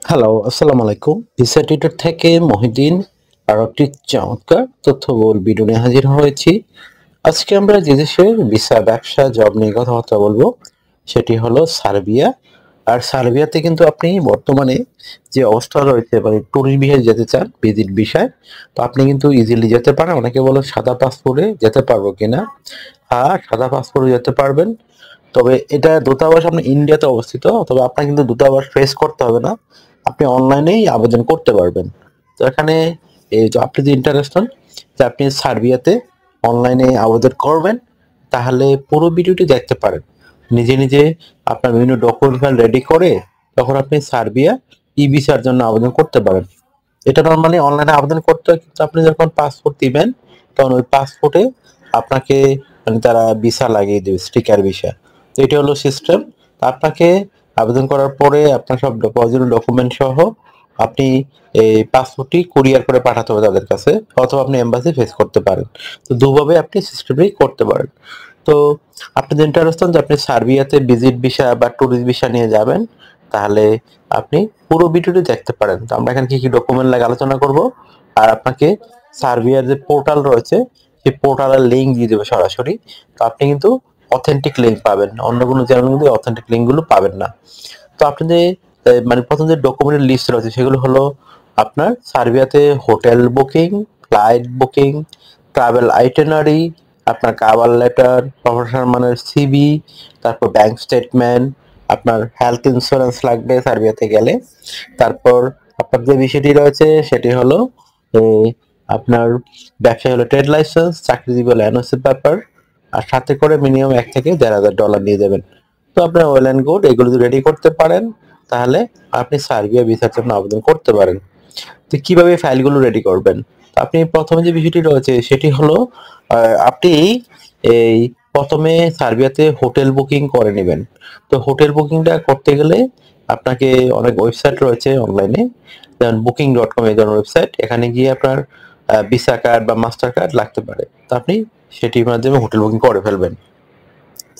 Hello, আসসালামু আলাইকুম। Visa tutor থেকে মহিউদ্দিন আরো একটি চমৎকার তথ্যবহুল ভিডিও নিয়ে হাজির হয়েছি। আজকে আমরা যে দেশের ভিসা, ব্যবসা, জব নিয়ে কথাবার্তা বলবো সেটি হলো সার্বিয়া। আর সার্বিয়াতে কিন্তু আপনি বর্তমানে যে অবস্থা রয়েছে মানে ট্যুরিস্ট ভিসায় যেতে চান, ভিজিট ভিসায়, তো আপনি কিন্তু ইজিলি যেতে পারেন। অনেকে বলেন সাদা পাসপোর্টে যেতে পারবো কিনা? হ্যাঁ, সাদা পাসপোর্টে যেতে পারবেন। তবে এটা দূতাবাস আপনার ইন্ডিয়াতে অবস্থিত। তবে আপনার কিন্তু দূতাবাস ফেস করতে হবে না। আপনি অনলাইনেই আবেদন করতে পারবেন। তো এখানে এই যে আপনি যে ইন্টারেস্ট হন যে আপনি সার্বিয়াতে অনলাইনে আবেদন করবেন, তাহলে পুরো ভিডিওটি দেখতে পারেন। নিজে নিজে আপনার বিভিন্ন ডকুমেন্ট ফাইল রেডি করে তখন আপনি সার্বিয়া ই-ভিসার জন্য আবেদন করতে পারেন। এটা নরমালি অনলাইনে আবেদন করতে হয়, কিন্তু আপনি যখন পাসপোর্ট দিবেন তখন ওই পাসপোর্টে আপনাকে মানে তারা ভিসা লাগিয়ে দেবে, স্টিকার ভিসা। তো এটা হলো সিস্টেম। আপনাকে আবেদন করার পরে আপনার সব প্রয়োজনীয় ডকুমেন্ট সহ আপনি এই পাসপোর্টটি কুরিয়ার করে পাঠাতে হবে তাদের কাছে, অথবা আপনি এম্বাসি ফেস করতে পারেন। তো দুভাবে আপনি সিস্টেমটি করতে পারেন। তো আপনি যে ইন্টারেস্ট হন যে আপনি সার্বিয়াতে ভিজিট ভিসা বা ট্যুরিস্ট ভিসা নিয়ে যাবেন, তাহলে আপনি পুরো ভিডিওটি দেখতে পারেন। তো আমরা এখানে কি কি ডকুমেন্ট লাগে আলোচনা করব, আর আপনাকে সার্বিয়ার যে পোর্টাল রয়েছে সেই পোর্টালের লিঙ্ক দিয়ে দেবে সরাসরি। তো আপনি কিন্তু অথেন্টিক লিঙ্ক পাবেন, অন্য কোনো চ্যানেল কিন্তু অথেন্টিক লিঙ্কগুলো পাবেন না। তো আপনি যে মানে প্রথম যে ডকুমেন্টের লিস্ট রয়েছে সেগুলো হলো আপনার সার্বিয়াতে hotel booking, flight booking, travel itinerary, আপনার কাভার লেটার, প্রফেশনাল মানের সিভি, তারপর ব্যাংক স্টেটমেন্ট, আপনার হেলথ ইন্স্যুরেন্স লাগবে সার্বিয়াতে গেলে। তারপর আপনার যে বিষয়টি রয়েছে সেটি হলো এই আপনার ব্যবসায় হলো ট্রেড লাইসেন্স, চাকরিজীবী হলো এনওসি পেপার, আর সাথে করে মিনিমাম $1,000 নিয়ে যাবেন। তো আপনার ওয়েল অ্যান্ড গুড, এগুলো যদি রেডি করতে পারেন তাহলে আপনি সার্বিয়া ভিসার জন্য আবেদন করতে পারেন। তো কিভাবে ফাইলগুলো রেডি করবেন? তো আপনি প্রথমে যে বিষয়টি রয়েছে সেটি হলো আপনি এই প্রথমে সার্বিয়াতে হোটেল বুকিং করে নেবেন। তো হোটেল বুকিংটা করতে গেলে আপনাকে অনেক ওয়েবসাইট রয়েছে অনলাইনে, যেমন booking.com এই ধরনের ওয়েবসাইট। এখানে গিয়ে আপনার ভিসা কার্ড বা মাস্টার কার্ড লাগতে পারে। তো আপনি সেটির মাধ্যমে হোটেল বুকিং করে ফেলবেন।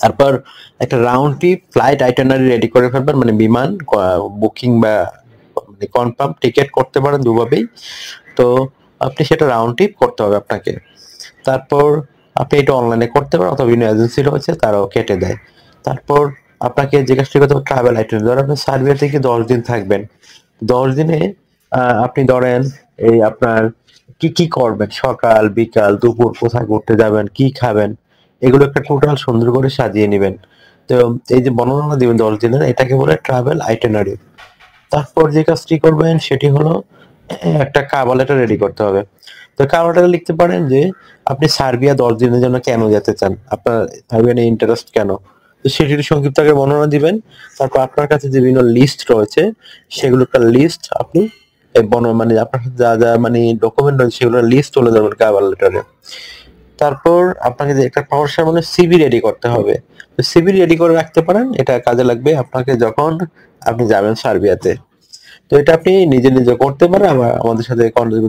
তারপর একটা round trip flight itinerary ready করে ফেলবেন, মানে বিমান বুকিং বা মানে কনফার্ম টিকেট করতে পারেন দুভাবেই। তো আপনি সেটা রাউন্ড ট্রিপ করতে হবে আপনাকে। তারপর আপনি এটা অনলাইনে করতে পারেন, অথবা বিভিন্ন এজেন্সি রয়েছে তারাও কেটে দেয়। তারপর আপনাকে যে কাজটি করতে হবে ট্রাভেল আইটেম, ধরেন আপনি সার্বিয়া থেকে 10 দিন থাকবেন। 10 দিনে আপনি ধরেন এই আপনার কি কি করবেন, সকাল বিকাল দুপুর কোথায় ঘুরতে যাবেন, কি খাবেন, এগুলো একটা টোটাল সুন্দর করে সাজিয়ে নেবেন। তো এই যে বর্ণনা দিবেন 10 দিনের, এটাকে বলে ট্রাভেল আইটেনারি। তারপর যে কাজটি করবেন সেটি হলো একটা কাভার লেটার রেডি করতে হবে। তো কাভার লেটারে লিখতে পারেন যে আপনি সার্বিয়া 10 দিনের জন্য কেন যেতে চান, আপনার সার্বিয়া নিয়ে ইন্টারেস্ট কেন। তো সেটির সংক্ষিপ্ত আকারে বর্ণনা দিবেন। তারপর আপনার কাছে যে বিভিন্ন লিস্ট রয়েছে সেগুলো একটা লিস্ট আপনি মানে আপনার কাছে যা যা মানে ডকুমেন্ট রয়েছে সেগুলোর লিস্ট তুলে দেবেন কাভার লেটারে। তারপর আপনাকে যে একটা প্রফেশনাল মানে সিভি রেডি করতে হবে। তো সিভি রেডি করে রাখতে পারেন, এটা কাজে লাগবে আপনাকে যখন আপনি যাবেন সার্বিয়াতে। তো এটা আপনি নিজে নিজে করতে পারেন, আমাদের সাথে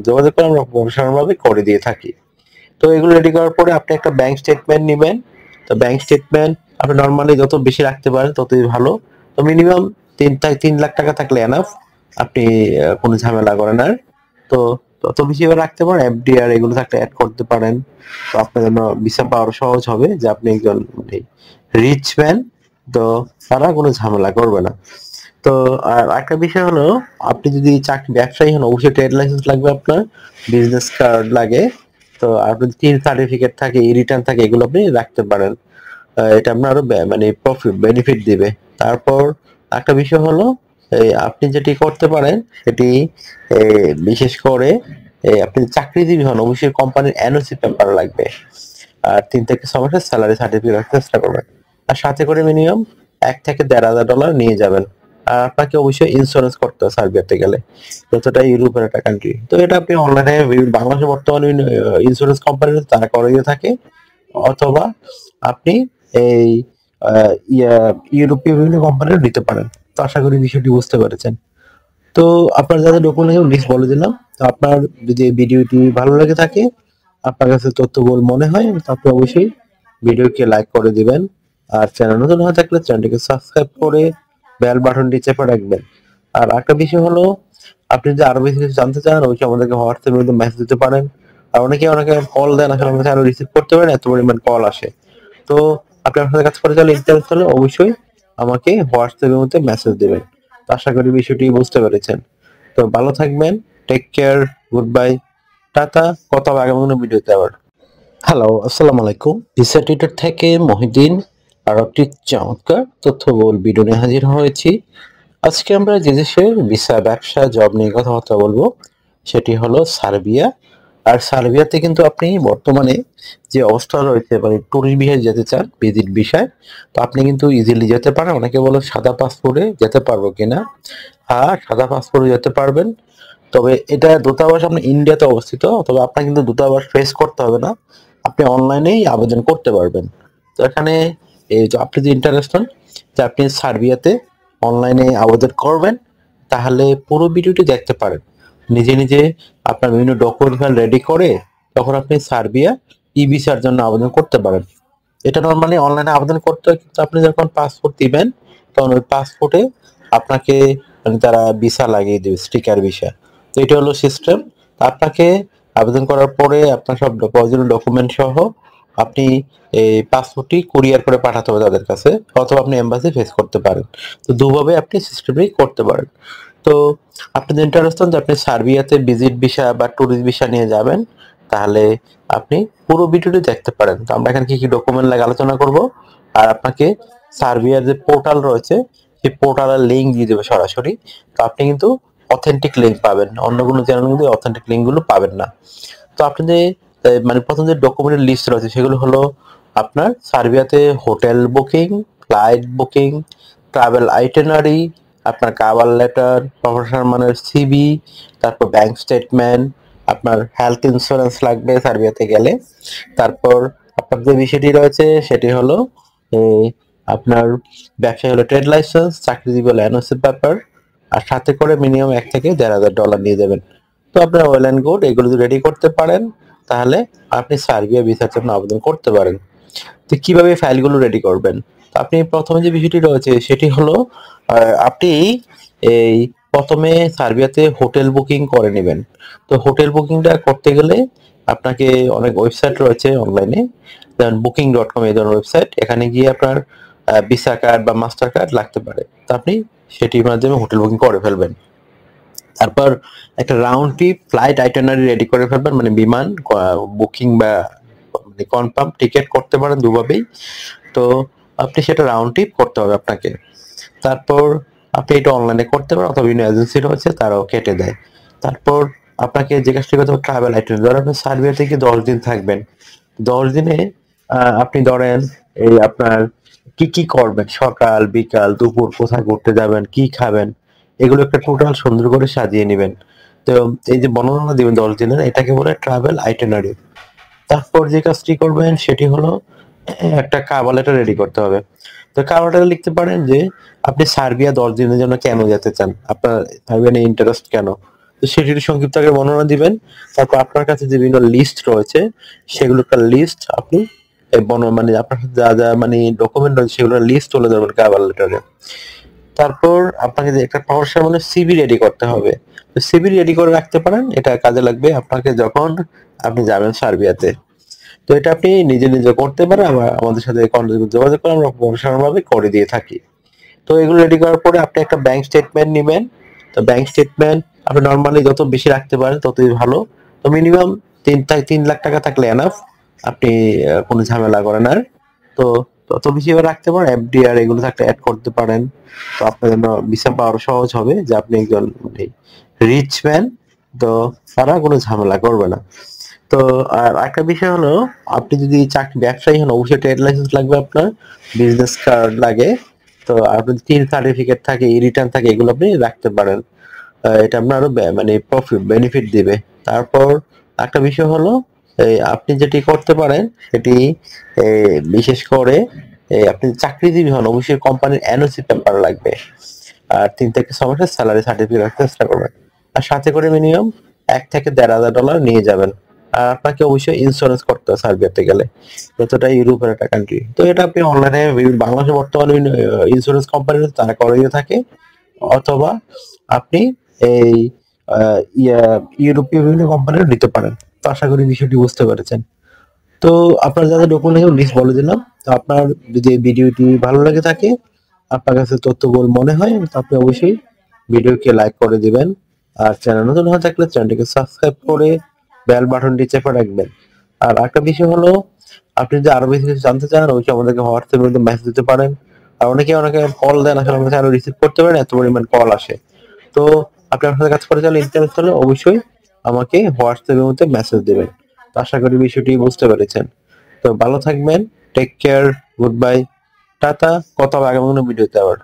যোগাযোগ করে আমরা প্রফেশনাল ভাবে করে দিয়ে থাকি। তো এগুলো রেডি করার পরে আপনি একটা ব্যাংক স্টেটমেন্ট নিবেন। তো ব্যাংক স্টেটমেন্ট আপনি নর্মালি যত বেশি রাখতে পারেন ততই ভালো। তো মিনিমাম 3 লাখ টাকা থাকলে এনাফ, আপনি কোনো ঝামেলা করেন আর। তো তত বেশি এবার রাখতে পারেন, এফডিআর এগুলো থাকলে অ্যাড করতে পারেন। তো আপনার জন্য ভিসা পাওয়ার সহজ হবে, যে আপনি একজন রিচ ম্যান, তো তারা কোনো ঝামেলা করবে না। তো আর একটা বিষয় হলো, আপনি যদি চাকরি ব্যবসায়ী হন অবশ্যই ট্রেড লাইসেন্স লাগবে আপনার, বিজনেস কার্ড লাগে। তো আপনার টিন সার্টিফিকেট থাকে, ই রিটার্ন থাকে, এগুলো আপনি রাখতে পারেন। এটা আপনার আরো মানে প্রফিট বেনিফিট দিবে। তারপর একটা বিষয় হলো আপনি যেটি করতে পারেন সেটি বিশেষ করে আপনি চাকরিজীবী হন অবশ্যই কোম্পানির এনওসি পেপার লাগবে। আর 3 থেকে 6 মাসের স্যালারি সার্টিফিকেট রাখতে চেষ্টা করবেন। আর সাথে করে মিনিমাম $1,000 থেকে $1,500 নিয়ে যাবেন। আর আপনাকে অবশ্যই ইন্স্যুরেন্স করতে হবে সার্বিয়াতে গেলে, যতটা ইউরোপের একটা কান্ট্রি। তো এটা আপনি অনলাইনে বাংলাদেশে বর্তমানে ইন্স্যুরেন্স কোম্পানি তারা করে থাকে, অথবা আপনি এই ইউরোপীয় বিভিন্ন কোম্পানির নিতে পারেন। তো আশা করি বিষয়টি বুঝতে পেরেছেন। তো আপনার যাদের ডকুমেন্ট লিস্ট বলে দিলাম। তো আপনার যদি এই ভিডিওটি ভালো লেগে থাকে, আপনার কাছে তথ্যবহুল মনে হয়, তো আপনি অবশ্যই ভিডিওকে লাইক করে দিবেন। আর চ্যানেল নতুন হয়ে থাকলে চ্যানেলটিকে সাবস্ক্রাইব করে বেল বাটনটি চেপে রাখবেন, আর একটা বিষয় হলো, আপনি যদি আরো বেশি কিছু জানতে চান অবশ্যই আমাদেরকে হোয়াটসঅ্যাপের মধ্যে মেসেজ দিতে পারেন। আর অনেকে কল দেন, আসলে আমরা চাইলে রিসিভ করতে পারেন, এত পরিমাণ কল আসে। তো আপনি আপনার কাজ করে চাইলে ইন্টারেস্ট হলে অবশ্যই আমাকে হোয়াটসঅ্যাপের মধ্যে মেসেজ দেবেন। তো আশা করি বিষয়টি বুঝতে পেরেছেন। তো ভালো থাকবেন, take care, good bye, tata. কথা হবে আগামী কোনো ভিডিওতে আবার। হ্যালো, আসসালামু আলাইকুম। ভিসা টিউটর থেকে মহিউদ্দিন আর একটি চমৎকার তথ্যবহুল ভিডিও নিয়ে হাজির হয়েছি। আজকে আমরা যে দেশের ভিসা ব্যবসা জব নিয়ে কথাবার্তা বলবো সেটি হলো সার্বিয়া। আর সার্বিয়াতে কিন্তু আপনি বর্তমানে যে অবস্থা রয়েছে, মানে ট্যুরিস্ট ভিসায় যেতে চান, ভিজিট ভিসায়, তো আপনি কিন্তু ইজিলি যেতে পারেন। অনেকে বলে সাদা পাসপোর্টে যেতে পারবো কিনা। হ্যাঁ, সাদা পাসপোর্টে যেতে পারবেন। তবে এটা দূতাবাস আপনার ইন্ডিয়াতে অবস্থিত, তবে আপনার কিন্তু দূতাবাস ফেস করতে হবে না, আপনি অনলাইনেই আবেদন করতে পারবেন। তো এখানে এই যে আপনি যে ইন্টারেস্ট হন যে আপনি সার্বিয়াতে অনলাইনে আবেদন করবেন, তাহলে পুরো ভিডিওটি দেখতে পারেন। নিজে নিজে আপনার বিভিন্ন ডকুমেন্ট রেডি করে তখন আপনি সার্বিয়া ই ভিসার জন্য আবেদন করতে পারেন। এটা নর্মালি অনলাইনে আবেদন করতে হয়, কিন্তু আপনি যখন পাসপোর্ট দিবেন তখন ওই পাসপোর্টে আপনাকে মানে তারা ভিসা লাগিয়ে দেবে, স্টিকার ভিসা। তো এটা হলো সিস্টেম। আপনাকে আবেদন করার পরে আপনার সব প্রয়োজনীয় ডকুমেন্ট সহ আপনি এই পাসপোর্টটি কুরিয়ার করে পাঠাতে হবে তাদের কাছে, অথবা আপনি এম্বাসি ফেস করতে পারেন। তো দুভাবে আপনি সিস্টেমটি করতে পারেন। তো আপনি যদি ইন্টারেস্ট হন যে আপনি সার্বিয়াতে ভিজিট ভিসা বা ট্যুরিস্ট ভিসা নিয়ে যাবেন, তাহলে আপনি পুরো ভিডিওটি দেখতে পারেন। তো আমরা এখানে কি কি ডকুমেন্ট লাগে আলোচনা করব, আর আপনাকে সার্বিয়ার যে পোর্টাল রয়েছে সেই পোর্টালের লিঙ্ক দিয়ে দেবে সরাসরি। তো আপনি কিন্তু অথেন্টিক লিঙ্ক পাবেন, অন্য কোনো চ্যানেল কিন্তু অথেন্টিক লিঙ্কগুলো পাবেন না। তো আপনি যে মানে প্রথম যে ডকুমেন্টের লিস্ট রয়েছে সেগুলো হলো আপনার সার্বিয়াতে hotel booking, flight booking, travel itinerary, আপনার কাভার লেটার, প্রফেশনাল মানের সিভি, তারপর ব্যাংক স্টেটমেন্ট, আপনার হেলথ ইন্স্যুরেন্স লাগবে সার্বিয়াতে গেলে। তারপর আপনার যে বিষয়টি রয়েছে সেটি হলো এই আপনার ব্যবসায় হলো ট্রেড লাইসেন্স, চাকরিজীবী হলো এনওসি পেপার, আর সাথে করে মিনিমাম $1,000 নিয়ে যাবেন। তো আপনার ওয়েল অ্যান্ড গুড, এগুলো যদি রেডি করতে পারেন তাহলে আপনি সার্বিয়া ভিসার জন্য আবেদন করতে পারেন। তো কিভাবে ফাইলগুলো রেডি করবেন? তো আপনি প্রথমে যে বিষয়টি রয়েছে সেটি হলো আপনি এই প্রথমে সার্বিয়াতে হোটেল বুকিং করে নেবেন। তো হোটেল বুকিংটা করতে গেলে আপনাকে অনেক ওয়েবসাইট রয়েছে অনলাইনে, যেমন booking.com এই ধরনের ওয়েবসাইট। এখানে গিয়ে আপনার ভিসা কার্ড বা মাস্টার কার্ড লাগতে পারে, তো আপনি সেটির মাধ্যমে হোটেল বুকিং করে ফেলবেন। তারপর একটা round trip flight itinerary ready করে ফেলবেন, মানে বিমান বুকিং বা মানে কনফার্ম টিকিট করতে পারেন দুভাবেই। তো আপনি সেটা রাউন্ড ট্রিপ করতে হবে আপনাকে। তারপর আপনি এটা অনলাইনে করতে পারেন, অথবা বিভিন্ন এজেন্সি রয়েছে তারাও কেটে দেয়। তারপর আপনাকে যে কাজটি করতে হবে ট্রাভেল আইটেনারি। ধরেন আপনি সার্বিয়া থেকে 10 দিন থাকবেন, 10 দিনে আপনি ধরেন এই আপনার কি কি করবেন, সকাল বিকাল দুপুর কোথায় ঘুরতে যাবেন, কি খাবেন, এগুলো একটা টোটাল সুন্দর করে সাজিয়ে নেবেন। তো এই যে বর্ণনা দিবেন 10 দিনের, এটাকে বলে ট্রাভেল আইটেনারি। তারপর যে কাজটি করবেন সেটি হলো একটা কাভার লেটার রেডি করতে হবে। তো কাভার লেটারে লিখতে পারেন যে আপনি সার্বিয়া 10 দিনের জন্য কেন যেতে চান, আপনার সার্বিয়া নিয়ে ইন্টারেস্ট কেন। তো সেটির সংক্ষিপ্ত আকারে বর্ণনা দিবেন। তারপর আপনার কাছে যে বিভিন্ন লিস্ট রয়েছে সেগুলো একটা লিস্ট আপনি মানে আপনার কাছে যা যা মানে ডকুমেন্ট রয়েছে সেগুলোর লিস্ট তুলে ধরবেন কাভার লেটারে। তারপর আপনাকে যে একটা প্রফেশনাল মানে সিভি রেডি করতে হবে। তো সিভি রেডি করে রাখতে পারেন, এটা কাজে লাগবে আপনাকে যখন আপনি যাবেন সার্বিয়াতে। তো এটা আপনি নিজে নিজে করতে পারেন, আমাদের সাথে কন্টাক্ট যোগাযোগ করে আমরা প্রফেশনাল ভাবে করে দিয়ে থাকি। তো এগুলো রেডি করার পরে আপনি একটা ব্যাংক স্টেটমেন্ট নেবেন। তো ব্যাংক স্টেটমেন্ট আপনি নর্মালি যত বেশি রাখতে পারেন ততই ভালো। তো মিনিমাম 3 লাখ টাকা থাকলে এনাফ, আপনি কোনো ঝামেলা করেন আর। তো তত বেশি রাখতে পারেন, এফডিআর এগুলো থাকলে অ্যাড করতে পারেন। তো আপনার জন্য ভিসা পাওয়ার সহজ হবে, যে আপনি একজন রিচ ম্যান, তো তারা কোনো ঝামেলা করবে না। তো আর একটা বিষয় হলো, আপনি যদি চাকরি ব্যবসায়ী হন অবশ্যই ট্রেড লাইসেন্স লাগবে আপনার, বিজনেস কার্ড লাগে। তো আপনার তিন সার্টিফিকেট থাকে, ই রিটার্ন থাকে, এগুলো আপনি রাখতে পারেন। এটা আপনার আরো মানে প্রফিট বেনিফিট দিবে। তারপর একটা বিষয় হলো, আপনি যেটি করতে পারেন সেটি বিশেষ করে আপনি চাকরিজীবী হন অবশ্যই কোম্পানির এনওসি পেপার লাগবে। আর 3 থেকে 6 মাসের স্যালারি সার্টিফিকেট রাখতে চেষ্টা করবেন। আর সাথে করে মিনিমাম $1,000 থেকে $1,500 নিয়ে যাবেন। আর আপনাকে অবশ্যই ইন্স্যুরেন্স করতে হবে সার্বিয়াতে গেলে, যতটা ইউরোপের একটা কান্ট্রি। তো এটা আপনি অনলাইনে বাংলাদেশে বর্তমানে ইন্স্যুরেন্স কোম্পানি তারা করেই থাকে, অথবা আপনি এই ইউরোপীয় বিভিন্ন কোম্পানির নিতে পারেন। তো আশা করি বিষয়টি বুঝতে পেরেছেন। তো আপনার যাদের ডকুমেন্ট লিস্ট বলে দিলাম। তো আপনার যদি এই ভিডিওটি ভালো লেগে থাকে, আপনার কাছে তথ্যবহুল মনে হয়, তো আপনি অবশ্যই ভিডিওকে লাইক করে দিবেন। আর চ্যানেল নতুন হয়ে থাকলে চ্যানেলটিকে সাবস্ক্রাইব করে বেল বাটনটি চেপে রাখবেন। আর একটা বিষয় হলো, আপনি যদি আরো বেশি কিছু জানতে চান, অবশ্যই আমাদেরকে হোয়াটসঅ্যাপের মধ্যে মেসেজ দিতে পারেন। আর অনেকে কল দেন, আসলে আমরা আরো রিসিভ করতে পারেন, এত পরিমাণ কল আসে। তো আপনি আপনার সাথে কাজ করে চাইলে ইন্টারেস্ট হলে অবশ্যই আমাকে হোয়াটসঅ্যাপের মধ্যে মেসেজ দিবেন। তো আশা করি বিষয়টি বুঝতে পেরেছেন। তো ভালো থাকবেন, take care, good bye, tata, কথা হবে আগামী কোনো ভিডিওতে আবার।